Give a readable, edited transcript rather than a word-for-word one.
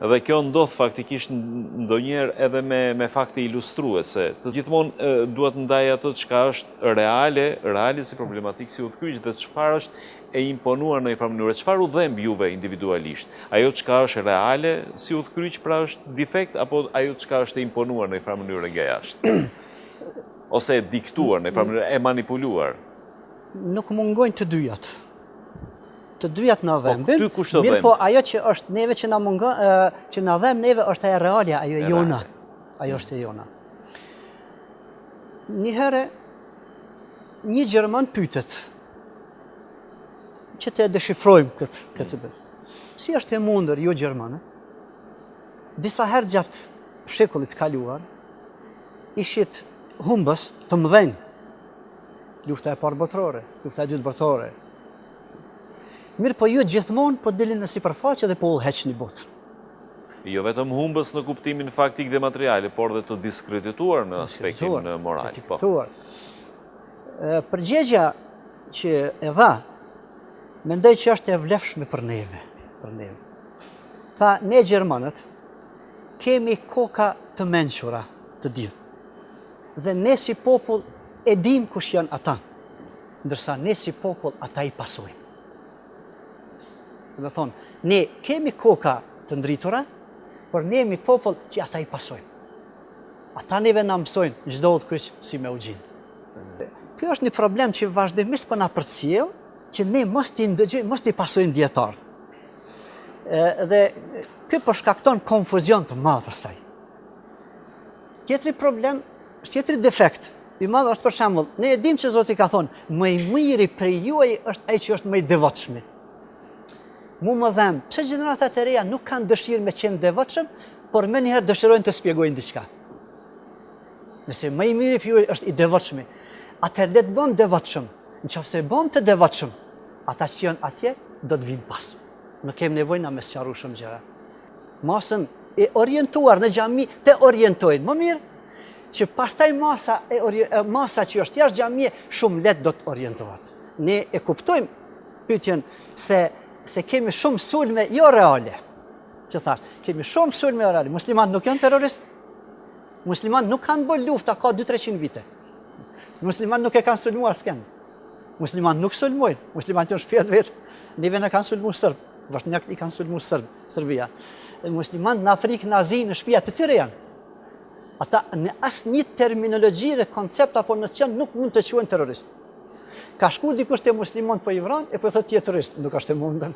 Dhe kjo ndodh faktikisht ndonjëherë edhe me fakte ilustruese. Të gjithmonë duhet ndaj ato çka është reale si problematikë si udhkyq dhe çfarë është e imponuar në një farë mënyrë. Çfarë u dhemb juve individualisht? Ajo çka është reale si udhkyq pra është defekt apo ajo çka është e imponuar në një farë mënyrë nga jashtë? Ose e diktuar në një farë mënyrë, e manipuluar? Nuk mungojnë të dyjat. Të dyjat në dhembin, mirë po ajo që është neve që na mungon, që na dhem neve është ajo realja, ajo e jona. Ajo është e jona. Një herë, një Gjerman pytet, që të deshifrojmë këtë bëth. Si është e mundër, jo Gjermanë, disa herë gjatë shekullit kaluar, ishit humbës të mëdhenj, lufta e parë botërore, lufta e dytë botërore. Mirë po ju gjithmonë po dilin në sipërfaqe dhe po udhëheqni botë. Jo vetëm humbës në kuptimin faktik dhe materiale, por dhe të diskredituar në aspektin moral. Përgjegja që e dha, mendoj që është e vlefshme për neve. Tha, ne Gjermanët kemi koka të mençura të dy. Dhe ne si popull e dim kush janë ata, ndërsa ne si popull ata i pasojmë. Dhe thonë, ne kemi koka të ndritura, por ne jemi popull që ata i pasojmë. Ata neve na mësojnë çdo udhkyq si me u gjinë. Ky është një problem që vazhdimisht po na përcjell, që ne mos t'i ndëgjojmë, mos t'i pasojmë dietarët. Dhe ky po shkakton konfuzion të madh pastaj. Tjetri problem, tjetri defekt i madh është për shembull, ne e dim që Zoti ka thonë, më i miri prej juaj është ai që është më i devotshëm. Mu më dhem, pse gjeneratat e reja nuk kanë dëshirë me qenë devotshëm, por me njëherë dëshirojnë të spjegojnë diçka. Nëse më i miri për juaj është i devotshëm, atëherë le të bëjmë devotshëm. Nëse bëjmë të devotshëm, ata që janë atje do të vinë pas. Nuk kemi nevojë na me sqaru shumë gjëra. Masën e orientuar në xhami të orientojnë më mirë, që pastaj masa që është jashtë xhamie shumë lehtë do të orientohet. Ne e kuptojmë pyetjen se kemi shumë sulme jo reale. Që thash, kemi shumë sulme jo reale. Muslimanët nuk janë terroristë. Muslimanët nuk kanë bërë lufta ka 200-300 vite. Muslimanët nuk e kanë sulmuar askënd. Muslimanët nuk sulmojnë. Muslimanët janë shpirtë vetë. Neve na kanë sulmuar serb. Vashniak i kanë sulmuar Serbia. Muslimanët në Afrikë, në Azi, në shtëpia të tyre janë. Ata në asnjë terminologji dhe koncept apo nocion nuk mund të quhen terroristë. Ka shku dikush te musliman po i vran, e po thot terrorist, nuk është e mundën.